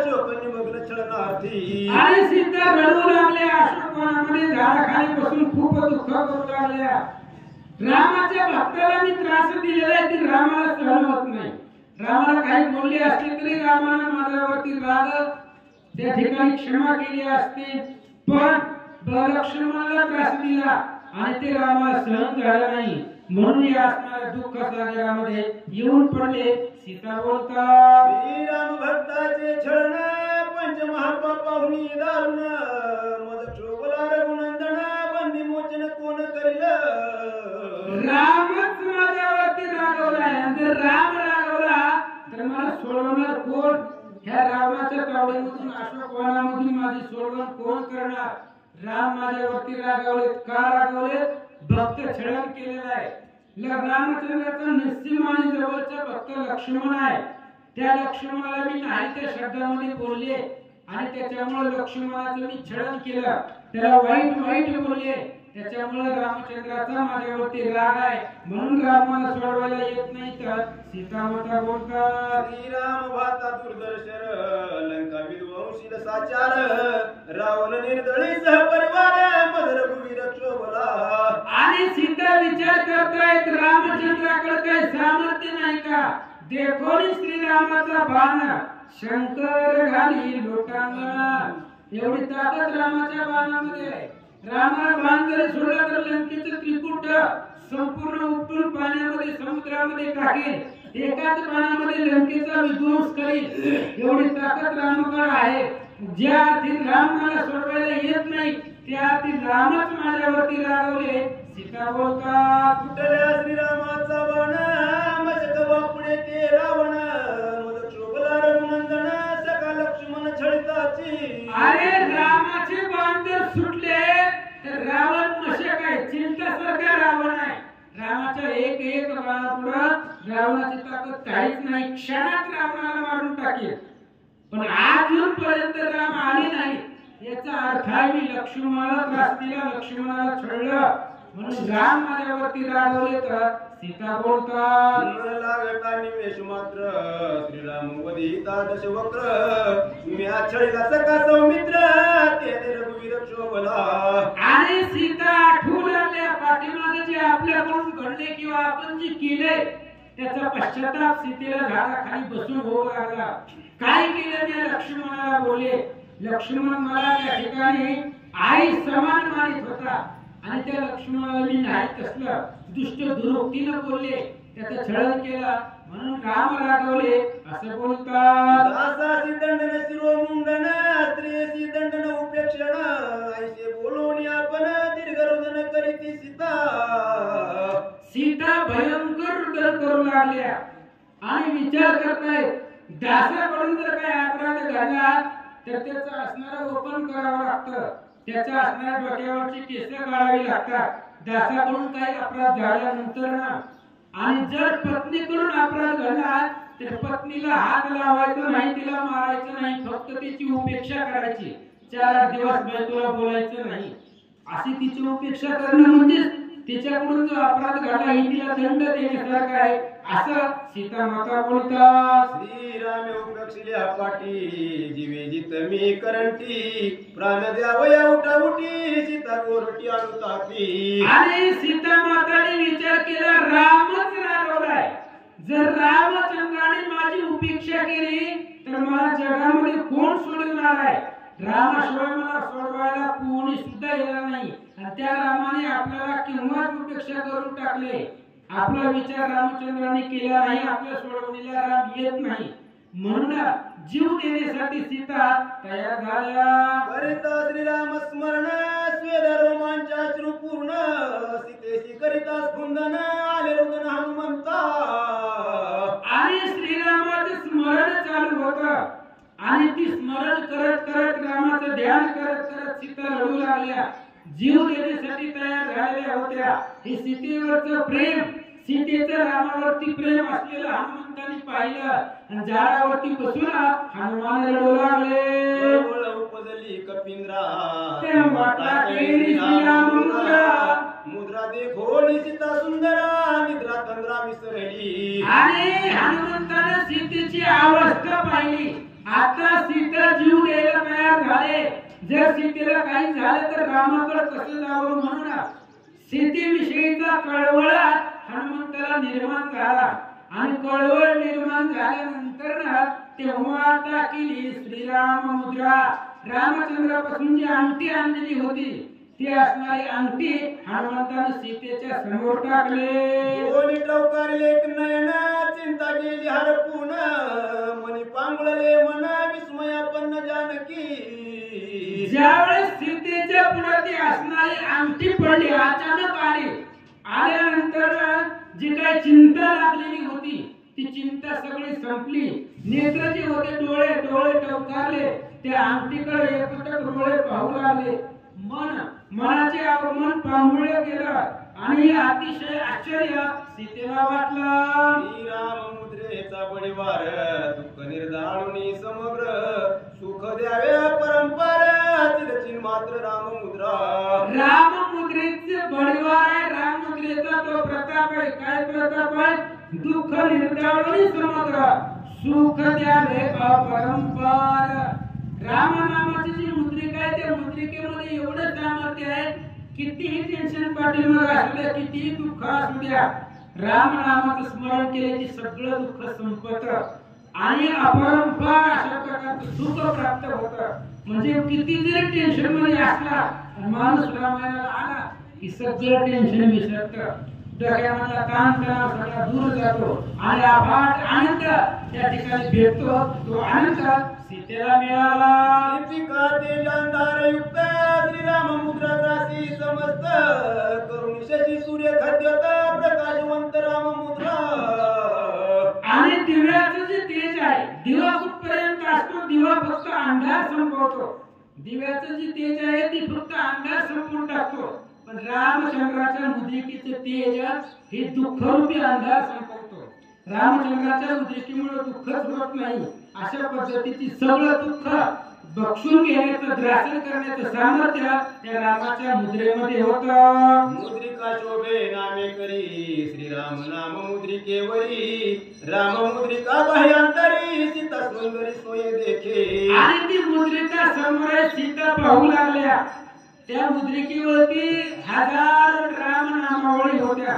शोक निमग्न छळनार्थी. आणि सीता रडू लागल्या. अशोकवनामध्ये झाडाखाली बसून खूप दुःख करू लागल्या. रामाच्या भक्ताला मी त्रास दिलेला आहे ती रामाला सहन होत नाही. रामाला काही बोलले असले तरी रामाला माझ्यावरती राग त्या ठिकाणी क्षमा केली असते पण लक्ष्मणाला त्रास दिला आणि ते रामाला सहन झालं नाही म्हणून या असणाऱ्या दुःख सागरामध्ये येऊन पडले. सीता बोलतात श्रीराम भक्ताचे छळण पंच महापापाहुनी दारुण मज क्षोभला रघुनंदन बंदी मोचन कोण करील. रामच माझ्यावरती जर राम रागवला तर मला सोडवणार कोण? ह्या रावणाच्या तावडीमधून अशोकवनामधून माझी सोडवण कोण करणार? राम माझ्यावरती रागावलेत. का रागावलेत? भक्त छळण केलेलं आहे. रामचंद्राचा निस्सीम आणि जवळचा भक्त लक्ष्मण आहे. त्या लक्ष्मणाला मी नाही त्या शब्दामध्ये बोलले आणि त्याच्यामुळे लक्ष्मणाचं मी छळण केलं, त्याला वाईट वाईट बोलले. त्याच्यामुळे रामचंद्राचा माझ्यावरती राग आहे. म्हणून रामाला सोडवायला येत नाही. तर सीतामाता बोलतात, श्रीराम भाता दुर्दर्शर लंका विध्वंसी साचार रावण निर्दळी सहपरिवार मद रघुवीर क्षोभला. आणि सीता विचार करतायत रामचंद्राकडे काही सामर्थ्य नाही का? देखो श्रीरामाचा बाण शंकर घाली लोटांगणा. एवढी ताकद रामाच्या बाणामध्ये आहे. रामाला बाण जरी सोडला तर लंकेचं त्रिकुट संपूर्ण उपटून पाण्यामध्ये समुद्रामध्ये टाकेल. एकाच बाणामध्ये लंकेचा विध्वंस करेल. एवढी ताकद रामाकडे आहे. ज्या अर्थी राम मला सोडवायला येत नाही त्या अर्थी रामच माझ्यावरती रागवले. सीता बोलतात, कुठल्या श्रीरामाचा बाण मशक बापुडे ते रावण मद क्षोभला रघुनंदन सखा लक्ष्मण छळताची. अरे रामाचे बाण जर सुटले तर रावण मशक आहे, चिंतासारखा रावण आहे. रामाच्या एक एक बाणापुढे रावणाची ताकद काहीच नाही. क्षणात रावणाला मारून टाकेल. पण अजूनपर्यंत राम आले नाही. याचा अर्थ आहे मी लक्ष्मणाला त्रास दिला, लक्ष्मणाला छळलं, म्हणून राम माझ्यावरती रागवले. तर सीता बोलतात, न लागता निमेष मात्र श्रीराम वदिता दशवक्र म्या छळला सखा सौमित्र तेने रघुवीर क्षोभला. आणि सीता आठवू लागल्या पाठीमागे जे आपल्याकडून घडले किंवा आपण जे केले त्याचा पश्चाताप सीतेला झाडाखाली बसून होऊ लागला. काय केलं मी लक्ष्मणाला बोलले. लक्ष्मण मला त्या ठिकाणी आई समान मानित होता आणि त्या लक्ष्मणाला मी नाही तसलं दुष्ट दुरोक्तीनं बोलले, त्याचा छळण केला, म्हणून राम रागवले. असं बोलतात, दासासी दंडन शिरोमुंडन स्त्रियसी दंडन उपेक्षण ऐसे बोलून आपण दीर्घरुदन करीती सीता. सीता भयंकर रुदन करू लागल्या आणि विचार करतायत दासाकडून जर काही अपराध घडला तर त्याचं असणारं गोपन करावं लागतं, त्याच्या असणाऱ्या डोक्यावरची केस काढावी लागतात. दासाकडून काही अपराध झाल्यानंतर ना, आणि जर पत्नीकडून अपराध घडला तर पत्नीला हात लावायचा नाही, तिला मारायचं नाही, फक्त तिची उपेक्षा करायची. 4 दिवस बायकोला बोलायचं नाही. अशी तिची उपेक्षा करणं म्हणजे तिच्याकडून जो अपराध घडला ही तिला दंड देण्यासारखा आहे. असं सीता माता बोलतात. श्रीराम उपेक्षिल्या पाठी जीवे जित मी करंटी प्राण द्यावया उठा उठी सीता गोरटी अनुतापी. आणि सीता माताने विचार केला रामच रागवलाय. जर रामचंद्राने माझी उपेक्षा केली तर मला जगामध्ये कोण सोडवणार आहे? रामाशिवाय मला सोडवायला कोणी सुद्धा येणार नाही. आणि त्या रामाने आपल्याला केव्हाच उपेक्षा करून टाकले. आपला विचार रामचंद्राने केला नाही, आपल्या सोडवणीला राम येत नाही. म्हणून जीव देण्यासाठी सीता तयार झाल्या. करिता श्रीराम स्मरण स्वेद रोमांचाश्रू पूर्ण सीतेशी करिता स्पंदन आले रुदन हनुमंता. आणि श्रीरामाचं स्मरण चालू होतं आणि ती स्मरण करत करत रामाचं ध्यान करत करत सीता रडू लागल्या. जीव देण्यासाठी तयार झालेल्या होत्या. हे सीतेवरचं प्रेम, सीतेचं रामावरती प्रेम असलेलं हनुमंताने पाहिलं आणि झाडावरती बसून हनुमान रडू लागले. उपजली कपिंद्रा मुद्रा देखोली सीता सुंदरा निद्रा तंद्रा विसरली. आणि हनुमंताने सीतेची अवस्था पाहिली. आता सीता जीव द्यायला तयार झाले. जर सीतेला काही झालं तर रामाकडे कसं जावं, म्हणून सीतेविषयीचा कळवळा हनुमंताला निर्माण झाला. आणि कळवळ निर्माण झाल्यानंतर तेव्हा टाकली श्रीराम मुद्रा. रामचंद्रापासून जी अंगठी आणलेली होती ती असणारी अंगठी हनुमंताने सीतेच्या समोर टाकले. दोन्ही टवकारले नयन चिंता गेली हरपून मनी पांगळले मन विस्मयापन्न जानकी. ज्यावेळेस सीतेच्या पुढे ती असणारी अंगठी पडली, अचानक आली. आल्यानंतर जी काही चिंता लागलेली होती चिंता सगळी संपली. नेत्र जे होते डोळे टवकारले. त्या अंगठीकडे एकटक डोळे पाहू लागले. मनाचे आगमन पांगुळे गेलं आणि अतिशय आश्चर्य सीतेला वाटलं. श्रीराम मुद्रेचा बळीवार दुःख निर्दाळुनी समग्र सुख द्यावे परंपर चिरचिन मात्र राम मुद्रेचे बळीवार आहे. राम मुद्रेचा तो प्रताप आहे. काय प्रताप आहे? दुःख निर्दाळुनी समग्र सुख द्यावे परंपर. राम नामाची जी मुद्रिका आहे त्या मुद्रिकेमध्ये एवढं सामर्थ्य आहे. कितीही टेन्शन पाठीमागे असू द्या, कितीही दुःख असू द्या, राम नामाचं स्मरण केले की सगळं दुःख संपत आणि अपरंपार अशा प्रकारचं सुख प्राप्त होतं. म्हणजे किती जरी टेन्शन मध्ये असला माणूस रामायणाला आला की सगळं टेन्शन विसरतं. डोक्यामधला ताणतणाव सगळा दूर जातो आणि अफाट आनंद त्या ठिकाणी भेटतो. तो आनंद सीतेला मिळाला. दीपिका तेजांधार युक्त श्रीराम मुद्रासी समस्त करुण शशी सूर्य खाद्यत प्रकाशवंत राम मुद्रा. आणि दिव्याचं जे तेज आहे, दिवा कुठपर्यंत असतो? दिवा फक्त अंधार संपवतो. दिव्याचं जे तेज आहे ते फक्त अंधार संपवून टाकतो. पण रामचंद्राच्या मुद्रिकेचे तेज हे दुःखरूपी अंधार संपवतो. रामचंद्राच्या मुद्रिकेमुळे दुःखच होत नाही. अशा पद्धतीची सगळं दुःख बक्षून घेण्याचं, ग्रासन करण्याचं सामर्थ्य त्या रामाच्या मुद्रेमध्ये होतं. मुद्रिका शोभे नामे करी श्रीराम नाम मुद्रिकेवरी राम मुद्रिका बाह्यांतरी सीता सुंदरी सोय देखे. आणि ती मुद्रिका समोर सीता पाहू लागल्या. त्या मुद्रिकेवरती 1000 राम नामावळी होत्या.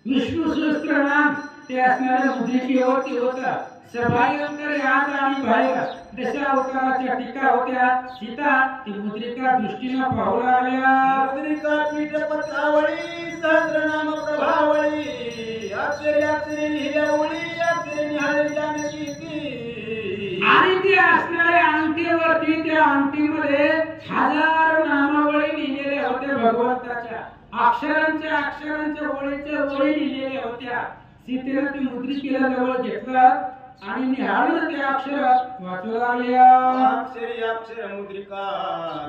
विष्णू सहस्त्रनाम ते असणाऱ्या मुद्रिकेवरती होता. सभायंतर आत आणि बाहेर दशावताराच्या टीका होत्या. सीता ती मुद्रिका दृष्टीने पाहू लागल्या. मुद्रिका पीठ पत्रावळी सहस्रनाम प्रभावळी अक्षरी अक्षरी लिहिल्यावळी अक्षरी निहाळ जानकी ती. आणि ती असणाऱ्या अंगठीवरती, त्या अंगठीमध्ये 1000 नामावळी लिहिलेल्या होत्या. भगवंताच्या अक्षरांच्या ओळी लिहिलेल्या होत्या. सीतेने ती मुद्रिकेला जवळ घेतलं आणि निहाळून ते अक्षर वाचू लागल्या. अक्षरी अक्षर मुद्रिका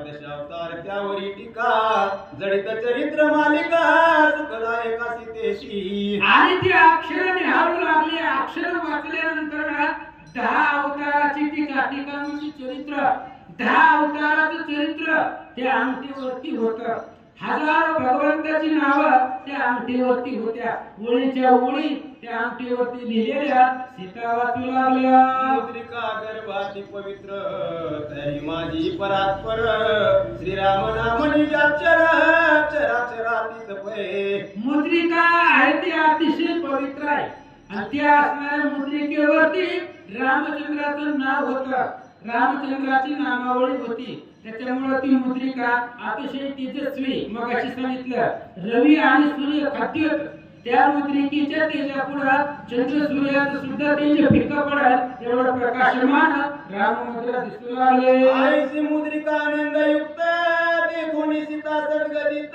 दशावतार त्यावरी टीका जडित चरित्र मालिका सुखदायका सीतेशी. आणि ती अक्षर निहाळू लागली. अक्षर वाचल्यानंतर 10 अवताराची टीका म्हणजे चरित्र, 10 अवताराचं चरित्र त्या अंगठीवरती होतं. 1000 भगवंताची नावं त्या अंगठीवरती होत्या. ओळीच्या ओळी त्या अंगठीवरती लिहिलेल्या सीता वाचू लागल्या. मुद्रिका गर्भाती पवित्र तरी माझी परात्पर श्रीराम नाम निजाक्षर अक्षरातीत पै. मुद्रिका आहे ती अतिशय पवित्र आहे. आणि त्या असणाऱ्या मुद्रिकेवरती रामचंद्राचं नाव होतं. रामचंद्राची नामावळी होती. त्याच्यामुळे ती मुद्रिका अतिशय तेजस्वी. मगाशी सांगितलं रवी आणि सूर्य खाद्यत. त्या मुद्रिकेच्या तेजापुढे चंद्र सूर्याचं सुद्धा तेज फिक्का पडत एवढं प्रकाशमान राममुद्रा दिसू लागले. आईची मुद्रिका आनंद युक्त देखून सीता सद्गदित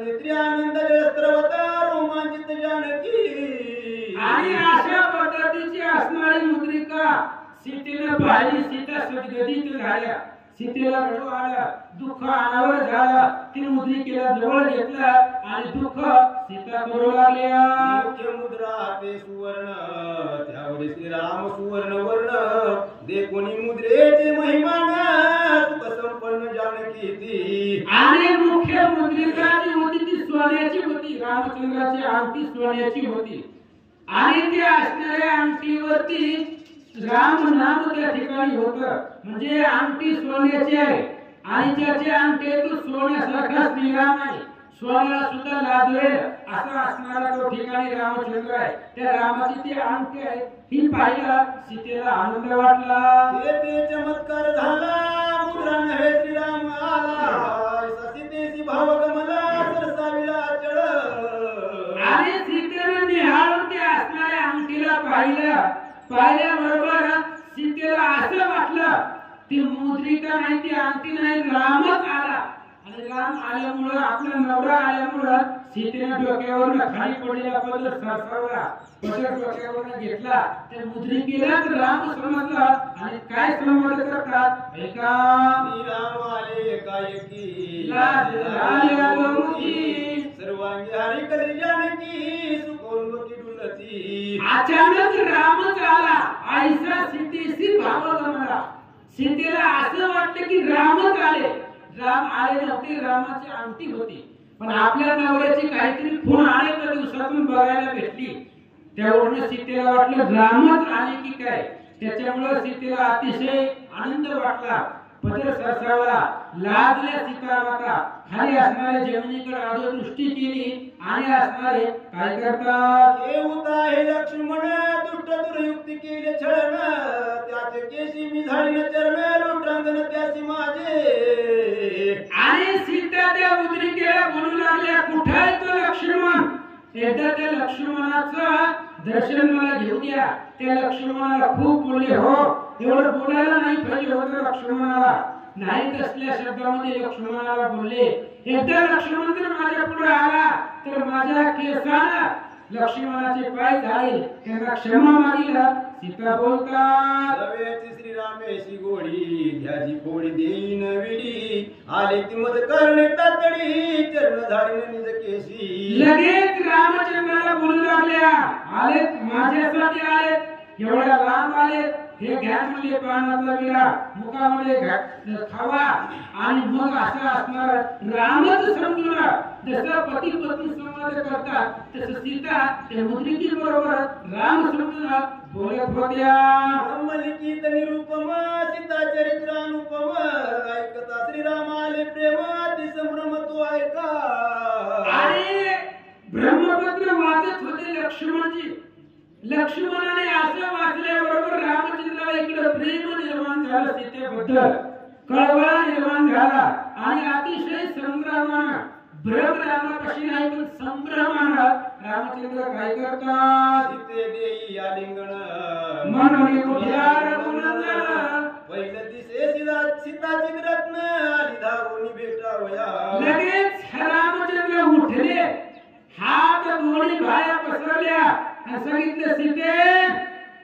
नेत्री आनंद वस्त्रवत रोमांचित जानकी. आणि अशा पद्धतीची असणारी मुद्रिका सीतेला पाहिली. सीता सद्गदित झाल्या. सीतेला रडू आला, दुःख अनावर झाला. ती मुद्रिकेला जवळ घेतला आणि दुःख सीता करू लागल्या. मुख्य मुद्रा ते सुवर्ण त्यावर श्रीराम सुवर्ण वर्ण देखोनी मुद्रेचे महिमान सुख संपन्न जानकी ती. आणि मुख्य मुद्रिका जी होती ती सोन्याची होती. रामचंद्राची अंगठी सोन्याची होती. आणि त्या असणाऱ्या अंगठीवरती राम नाम त्या ठिकाणी होतं. म्हणजे अंगठी सोन्याची आहे. आणि ज्याची अंगठी तो सोन्यासारखा श्रीराम आहे. सोन्याला सुद्धा लाजवेल असा असणारा तो ठिकाणी रामचंद्र आहे. त्या रामाची ती अंगठी आहे. ही पाहिला सीतेला आनंद वाटला. ते चमत्कार झाला मुद्रा नव्हे श्रीराम आला सीतेची भावगमला सरसाविला चढ. आणि सीतेला निहाळून त्या असणाऱ्या अंगठीला पाहिल्याबरोबर सीतेला असं वाटलं ती मुद्रिका नाही, ती अंगठी नाही, रामच आला. आणि राम आल्यामुळं आपला नवरा आल्यामुळं सीतेने डोक्यावरनं खाली पडलेला पदर सरसवला, पदर डोक्यावरनं घेतला, त्या मुद्रिकेला राम समजला आणि काय संवाद करतात ऐका. श्रीराम आले एकाएकी लाज झाल्या गमती, सर्वांगी हरी कल्याणकी सुखोन्मुखी डुलती. अचानक रामच आला, आईचा सीतेशी भाव गमला. सीतेला असं वाटलं की रामच आले. राम आले नव्हते, रामाची अंगठी होती, पण आपल्या नवऱ्याची काहीतरी खूण अनेक दिवसातून बघायला भेटली. त्यावरून सीतेला वाटलं रामच आले की काय. त्याच्यामुळे सीतेला अतिशय आनंद वाटला, पदर सरसावला, लाजल्या सीतामाता. खाली असणाऱ्या जमिनीकडे आदरदृष्टी केली आणि असणारे काय करतात. हे होता हे लक्ष्मण दुष्ट दुर्युक्ती केले छळण, त्याचे केशी मी झाडीन चरण लोटांगण त्याची माझे. आणि सीता त्या मुद्रिकेला म्हणू लागल्या कुठे आहे तो लक्ष्मण. एकदा त्या लक्ष्मणाचं दर्शन मला घेऊ द्या. त्या लक्ष्मणाला खूप बोलले, हो एवढं बोलायला नाही पाहिजे होतं लक्ष्मणाला, नाही तसल्या शब्दामध्ये लक्ष्मणाला बोलले. एकदा लक्ष्मण जर माझ्या पुढे आला तर माझ्या केसाला लक्ष्मणाचे पाय झाले, त्यांना क्षमा मागितला. सीता बोलतात सवेची श्रीरामेशी गोडी घ्याजी फोडी देईन विडी, आले ती मद करणे तातडी चरण झाडीन निज केशी. लगेच रामचंद्राला बोलू लागल्या, आले माझ्यासाठी आले, एवढ्या लांब आले, हे घ्या म्हणले पानाचा विडा, मुखामध्ये खावा. आणि मग असं असणार रामच समजून जसं पती पत्नी संवाद करतात तसं सीता त्या मुद्रिकी बरोबर राम समजून बोलत होत्या. ब्रह्मलिखित निरुपम सीता चरित्रानुपम, ऐकता श्रीराम आले प्रेम अति संभ्रम तो ऐका. आणि ब्रह्मपत्र वाचत होते लक्ष्मणजी. लक्ष्मणाने असं वाचल्याबरोबर रामचंद्राला इकडे प्रेम निर्माण झालं, सीतेबद्दल कळवळा निर्माण झाला आणि अतिशय संभ्रमानं, भ्रम रामापाशी नाही पण संभ्रमानं रामचंद्र काय करतात. सीते देई आलिंगन मनोनी उठ्या रघुनंदन, पहिलं दिसे सीताची रत्न आली धावून भेटावया. लगेच रामचंद्र उठले, हात दोन्ही बाया पसरल्या आणि सांगितलं सीते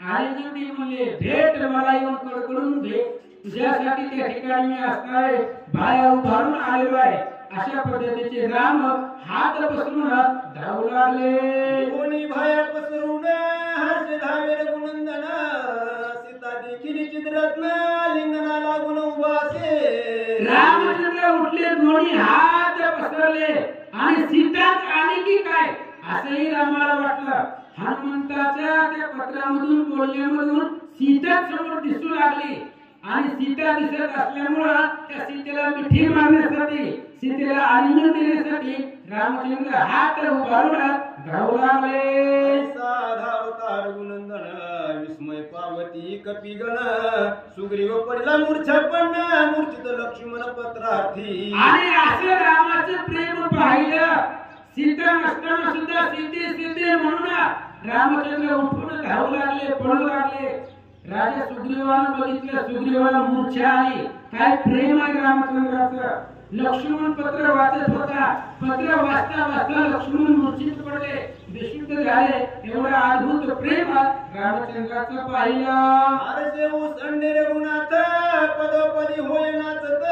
आलिंगन म्हणले भेट मला येऊन कडकडून भेट, तुझ्यासाठी त्या ठिकाणी मी असणार बाया उभारून आलेलो आहे. अशा पद्धतीचे राम हात पसरून धावू लागले. दोन्ही भाया पसरून हर्ष धावे रघुनंदन, सीता देखील चित्ररत्न लिंगना लागून उभासे. रामचंद्र उठले, दोन्ही हात पसरले आणि सीताच आली की काय असंही रामाला वाटलं. हनुमंताच्या त्या पत्रामधून बोलण्यामधून सीता समोर दिसू लागली आणि सीता दिसत असल्यामुळं त्या सीतेला मिठी मारण्यासाठी, सीतेला आलिंगन देण्यासाठी रामचंद्र हात उभारून धावू लागले. धावता रघुनंदन विस्मय पावती कपिगण, सुग्रीव पडला मूर्छा पण मूर्छित लक्ष्मण पत्रार्थी. आणि असं रामाचं प्रेम पाहिलं. सीता नसताना सुद्धा सीते सीते म्हणून रामचंद्र उठून धावू लागले, पळू लागले. राजा सुग्रीवानं बघितलं, सुग्रीवाला मूर्छा आली. काय प्रेम आहे रामचंद्राचं. लक्ष्मण पत्र वाचत होता, पत्र वाचता वाचता लक्ष्मण मूर्छित पडले, बेशुद्ध झाले. एवढं अद्भुत प्रेम रामचंद्राचं पाहिलं. आरसे उसंडे रघुनाथ पदोपदी होय नाचत,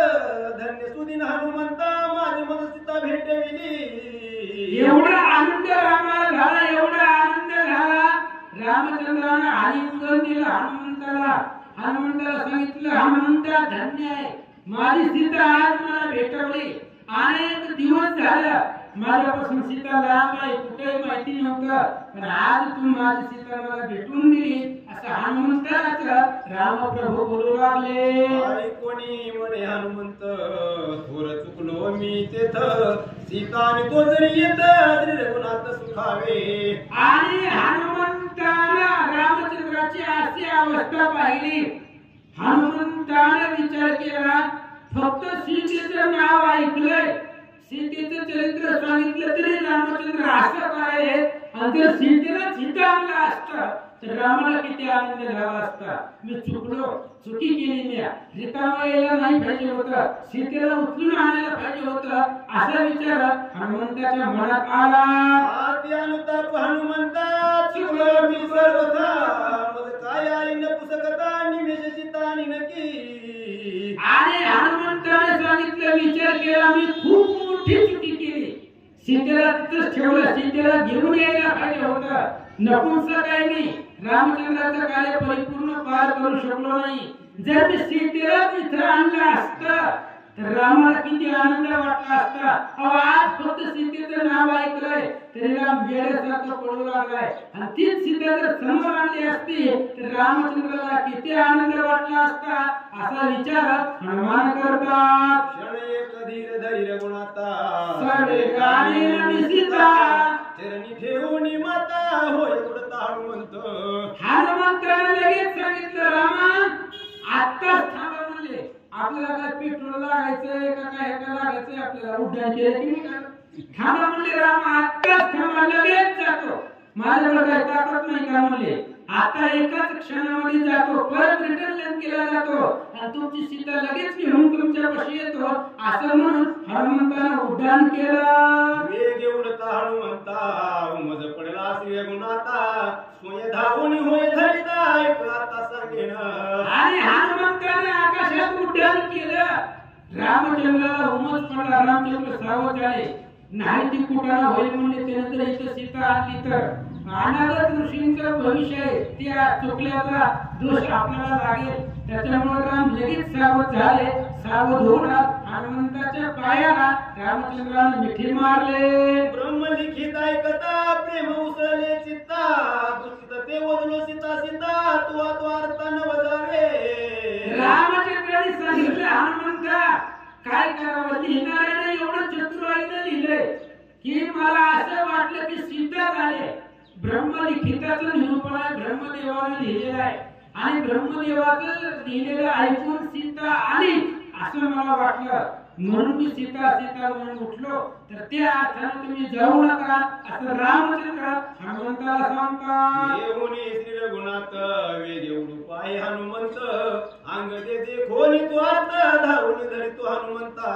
धन्य सुदिन हनुमंत माझे मन सीता भेटविली. एवढा आनंद रामाला झाला, एवढा आनंद झाला. रामचंद्राने आलिंगन दिलं हनुमंताला. हनुमंताला सांगितलं, हनुमंता धन्य आहे, माझी सीता आज मला भेटवली. अनेक दिवस झाला माझ्यापासून सीता लांब आहे, कुठेही माहिती नव्हतं, पण आज तू माझी सीता मला भेटून दिली असं हनुमंताचं रामप्रभू बोलू लागले. कोणी म्हणे हनुमंत थोर चुकलो मी तेथ, सीता आणि तो जरी येत श्री रघुनाथ सुखावे. आणि हनुमंताला रामचंद्राची अशी अवस्था पाहिली. हनुमंताने विचार केला, फक्त सीतेचं नाव ऐकलंय, सीतेचं चरित्र सांगितलं तरी रामचंद्र असं काय आणि जर सीतेला सीता आणलं असतं तर रामाला किती आनंद झाला असता. मी चुकलो, चुकी केली मी, रिकामा यायला नाही पाहिजे होतं, सीतेला उचलून आणायला पाहिजे होतं, असा विचार हनुमंताच्या मनात आला. आती अनुताप हनुमंता चुकलो मी सर्वथा, मग काय आईन पुसकता निमेष सीता नकी. आणि हनुमंताने सांगितलं, विचार केला, मी खूप मोठी चुकी केली, सीतेला तिथंच ठेवलं, सीतेला घेऊन यायला पाहिजे होतं, नपुंसक काही नाही, रामचंद्राचं कार्य परिपूर्ण पार करू शकलो नाही. जर मी सीतेला इथं आणलं असतं तर रामाला किती आनंद वाटला असता. अहो आज फक्त सीतेचं नाव ऐकलंय तरी राम वेड्यासारखं पडू लागलाय, आणि तीच सीता जर समोर आणली असती तर रामचंद्राला किती आनंद वाटला असता, असा विचार हनुमान करतात. क्षण एक धीर धैर्य गुणाता सडे गाणी निशिता, चरणी ठेवून माता होय उडता हनुमंत. हनुमंताने लगेच सांगितलं, रामा आत्ताच थांबा म्हणले, आपल्याला काय पेट्रोल लागायचंय का काय का लागायचंय, आपल्याला उड्डाण केलं की नाही, थांबा म्हणले रामा, आत्ताच थांबा, लगेच जातो, माझ्याकडे काय ताकद नाही का म्हणले, आता एकाच क्षणामध्ये जातो, परत रिटर्न लंकेला जातो आणि तुमची सीता लगेच घेऊन तुमच्यापाशी येतो, असं म्हणून हनुमंताने उड्डाण केलं. वेग उडता हनुमंता उमज पडला श्री गुणाता, स्वय धावून होय धरिता ऐक आता सांगेन. आणि हनुमंताने आकाशात उड्डाण केलं. रामचंद्राला उमज पडला, रामचंद्र सावध झाले, नाही ती कुटाणा होईल म्हणजे त्याने जर इथं सीता आणली तर अनागत ऋषींचं भविष्य आहे, त्या चुकल्याचा दोष आपल्याला लागेल, त्याच्यामुळे राम लगेच सावध झाले. सावध होऊन हनुमंताच्या पायाला रामचंद्राने मिठी मारले. ब्रह्मलिखित ऐकता प्रेम उसळले चित्ता, दुष्ट ते वदलो सीता सीता तू अर्थान वजावे. रामचंद्राने सांगितलं, हनुमंता काय करावं, लिहिणाऱ्याने एवढं चतुराईने लिहिलंय की मला असं वाटलं की सीता झाले. ब्रह्मलिखिताचं निरूपण आहे, ब्रह्मदेवाने लिहिलेलं आहे, आणि ब्रह्मदेवाचं लिहिलेलं ऐकून सीता आली असं मला वाटलं, म्हणून मी सीता सीता म्हणून उठलो, तर त्या अर्थाने तुम्ही जाऊ नका असं रामचंद्र हनुमंताला सांगतात. येऊनी श्री रघुनाथ वेद एवढू पाय हनुमंत, अंग दे देखोनी तू अर्थ धावून धरी तू हनुमंता.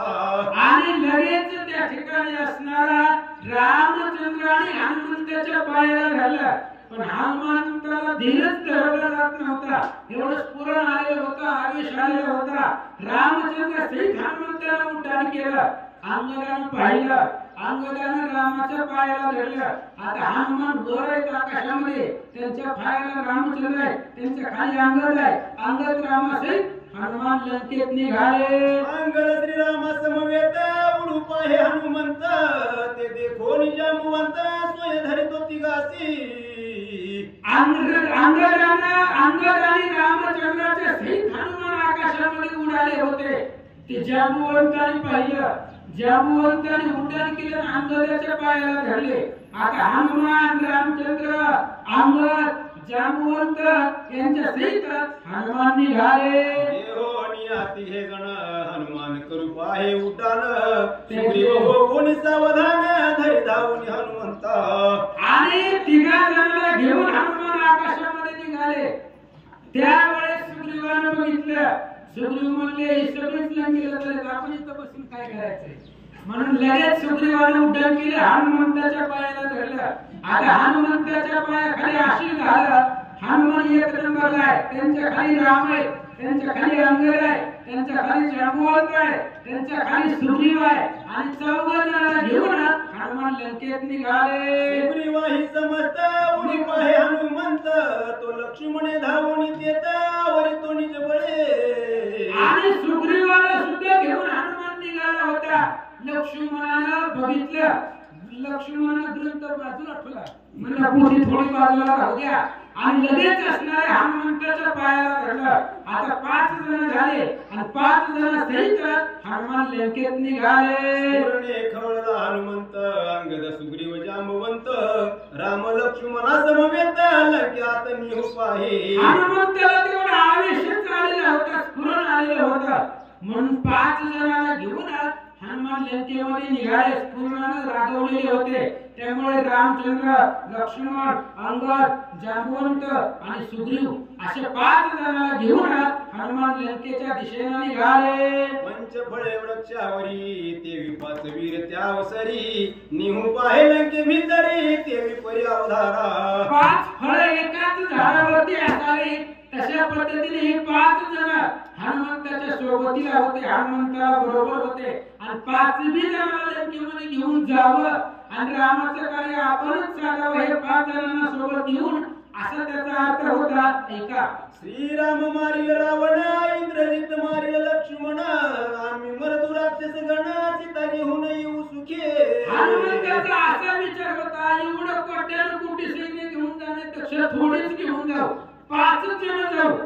आणि लगेच त्या ठिकाणी असणारा रामचंद्र आणि हनुमंताच्या पायाला घालला, पण हनुमंताला धीरच धरला जात नव्हता, एवढं स्फुरण आलेलं होतं, आवेश आलेला होता. रामचंद्र सहित हनुमंताला उड्डाण केलं, अंगदानं पाहिलं, अंगदानं रामाच्या पायाला धरलं. आता हनुमान वर आहेत आकाशामध्ये, त्यांच्या पायाला रामचंद्र आहे, त्यांच्या खाली अंगद आहे, अंगद रामासहित हनुमान लंकेत निघाले. अंगद श्रीरामा समवेत उडू पाय हनुमंत, ते देखो निजामवंत स्वय धरितो तिगासी. अंगद आणि रामचंद्राच्या सहित हनुमान आकाशामध्ये उडाले होते. ते जांबुवंताने पाहिलं, जांबुवंताने उड्डाण केलं, अंगदाच्या पायाला धरले. आता हनुमान, रामचंद्र, अंगद, जांबुवंत यांच्या सहित हनुमान निघाले. अति हे गण हनुमान करू पाहे उड्डाण, सुग्रीव कोणी सावधान धरी धावून हनुमंत. आणि तिघा जणांना घेऊन हनुमान आकाशामध्ये निघाले. त्यावेळेस सुग्रीवाने बघितलं, सुग्रीव म्हणले सगळेच लंकेला गेले, आपण इथं बसून काय करायचंय, म्हणून लगेच सुग्रीवाने उड्डाण केले, हनुमंताच्या पायाला धरलं. आता हनुमंताच्या पायाखाली आशीष झालं, हनुमान एक नंबरला आहे, त्यांच्या खाली राम आहे, त्यांच्या खाली अंगद आहे, त्यांच्या खाली जांबुवंत आहे, त्यांच्या खाली सुग्रीव आहे, आणि चौघांना घेऊन हनुमान लंकेत निघाले. सुग्रीवाही समस्त उडी पाहे हनुमंत, तो लक्ष्मणे धावून येत वरी तो निज बळे. आणि सुग्रीवाला सुद्धा घेऊन हनुमान निघाला होता. लक्ष्मणानं बघितलं, लक्ष्मणानं ग्रंथ बाजूला ठेवला, म्हणलं पोथी थोडी बाजूला राहू द्या, आणि लगेच असणाऱ्या हनुमंताच्या पायाला धरलं. आता 5 जण झाले, आणि 5 जण सहित हनुमान लंकेत निघाले. पूर्णे खवळला हनुमंत, अंगद सुग्रीव जांबवंत, राम लक्ष्मणा समवेत लंक्यात निहू पाहे. हनुमंताला तेवढा आवेशच आलेला होता, स्फुरण आलेलं होतं, म्हणून 5 जणांना घेऊन हनुमान हनुमान लंकेमध्ये निघाले पूर्णाने रागवलेले होते. त्यामुळे रामचंद्र, लक्ष्मण, अंगद, जांबवंत आणि सुग्रीव असे 5 जणांना घेऊन हनुमान लंकेच्या दिशेने निघाले. पंचफळे वृक्षावरी ते विपाच वीर त्यावसरी निहू पाहे लंके भितरी ते विपरी अवधारा. 5 फळे एकाच झाडावरती असावी तशा पद्धतीने हे 5 जण हनुमंताच्या सोबतीला होते, हनुमंताला बरोबर होते आणि 5 जणांना लंकेमध्ये घेऊन जावं आणि रामाचं कार्य आपणच साधावं हे 5 जणांना सोबत घेऊन असा त्याचा अर्थ होता. ऐका, श्रीराम मारिल रावण इंद्रजित मारिल लक्ष्मण आम्ही मरदू राक्षस गण सीता घेऊन येऊ सुखे. हनुमंताचा असा विचार होता एवढं कोट्यानुकोटी सैन्य घेऊन जाण्यापेक्षा थोडेच घेऊन जाऊ, 5 जण जाऊ.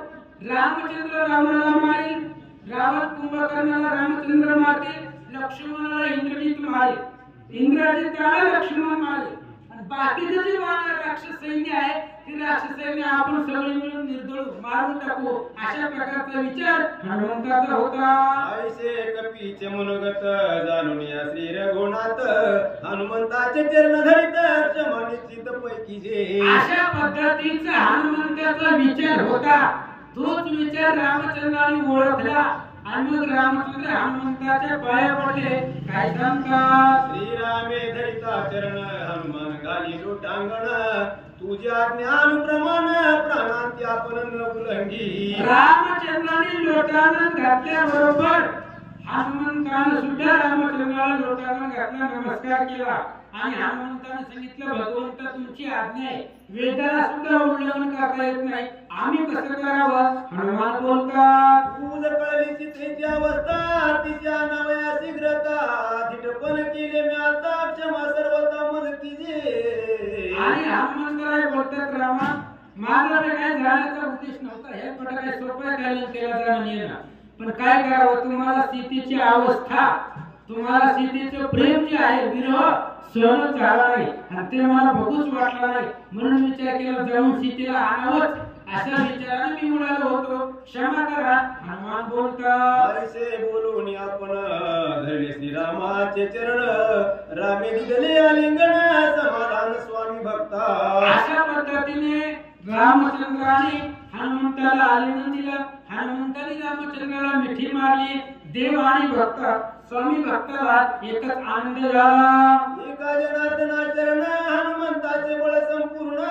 रामचंद्र रावणाला मारेल, रावण कुंभकर्णाला रामचंद्र मारतील, लक्ष्मणाला इंद्रजित मारेल, इंद्रजिताला लक्ष्मण मारेल आणि बाकीचे जे राक्षस सैन्य आहे ते राक्षस सैन्य आपण सगळे मिळून निर्दळ मारून टाकू अशा प्रकारचा विचार हनुमंताचा होता. ऐसे कपीचे मनोगत जाणून या श्री रघुनाथ हनुमंताचे चरण धरित क्षमा निश्चित पैकी जे. अशा पद्धतीचा हनुमंताचा विचार होता. तोच विचार रामचंद्राने ओळखला आणि मग रामचंद्र हनुमंताच्या पाया पडले. काय सांगतात? श्रीरामे धरिता चरण हनुमान घाली लोटांगण तुझ्या ज्ञानुप्रमाण प्राणांती आपण न उल्लंघी. रामचंद्राने लोटांगण घातल्याबरोबर हनुमंताने सुद्धा रामचंद्राला लोटांगण घातला, नमस्कार केला आणि हनुमंताने सांगितलं भगवंत तुमची आज्ञा आहे, वेदाला सुद्धा उल्लंघन करता येत नाही, आम्ही कसं करावं? हनुमान बोलतात, तुझ कळली चित्रेची अवस्था तिच्या नवया शीघ्रता धिटपण केले मी आता क्षमा सर्वता मदती जे. आणि हनुमंतराय बोलतात रामा माझा काय जाण्याचा उद्देश नव्हता, हे पट काय सोपं केला जाणं येणार, पण काय करावं तुम्हाला सीतेची अवस्था, तुम्हाला सीतेचं प्रेम जे आहे विरह सहन झाला नाही आणि ते मला बघूच वाटला नाही, म्हणून विचार केला जाऊन सीतेला आणावंच अशा विचाराने मी उडालो होतो, क्षमा करा. हनुमान बोलतात, ऐसे बोलून आपण धरले श्रीरामाचे चरण रामे दिले आलिंगन समाधान स्वामी भक्ता. अशा पद्धतीने रामचंद्राने हनुमंताला आलिंगन दिलं, हनुमंताने रामचंद्राला मिठी मारली. देव आणि भक्त स्वामी भक्ताला एकच आनंद झाला. एका जनार्दना चरण हनुमंताचे बळ संपूर्ण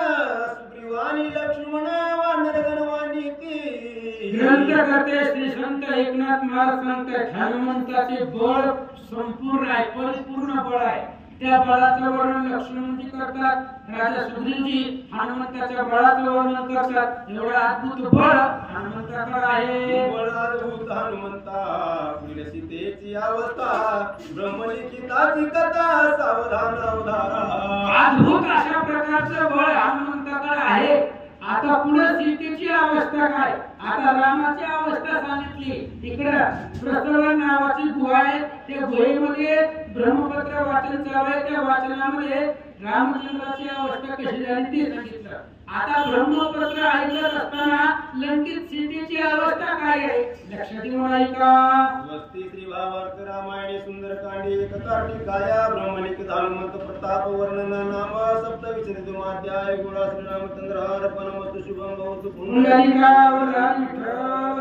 सुग्रीव आणि लक्ष्मण वानर गणवानी ती. ग्रंथ करते श्री संत एकनाथ महाराज सांगतात हनुमंताचे बळ संपूर्ण आहे, परिपूर्ण बळ आहे. त्या बळाचं वर्णन लक्ष्मणजी करतात, राजा सुग्रीवजी हनुमंताच्या बळाचं वर्णन करतात. एवढं अद्भुत बळ हनुमंताकडे आहे. बळ अद्भुत हनुमंता पुढील सीतेची अवस्था ब्रह्मलिखिताची कथा सावधान अवधारा. अद्भुत अशा प्रकारचं बळ हनुमंताकडे आहे. आता पुढे सीतेची अवस्था काय, आता रामाची अवस्था सांगितली. इकडं प्रसव नावाची गुहा आहे, त्या गुहेमध्ये ब्रह्मपत्र वाचन चालू आहे, त्या वाचनामध्ये रामचंद्राची अवस्था कशी झाली ते सांगितलं. आता ब्रह्मपत्र ऐकत असताना लंकेत सीतेची अवस्था काय आहे लक्षात येऊन ऐका. स्वस्ती श्री भावार्थ रामायणे सुंदरकांडी एक कार्तिकाया ब्रह्मलिखित हनुमंत प्रताप वर्णन नाम सप्तविंशतितमाध्याय गुणा श्रीरामचंद्र अर्पणमस्तु शुभम भवतु. पुंडलिका वरदान विठ्ठल.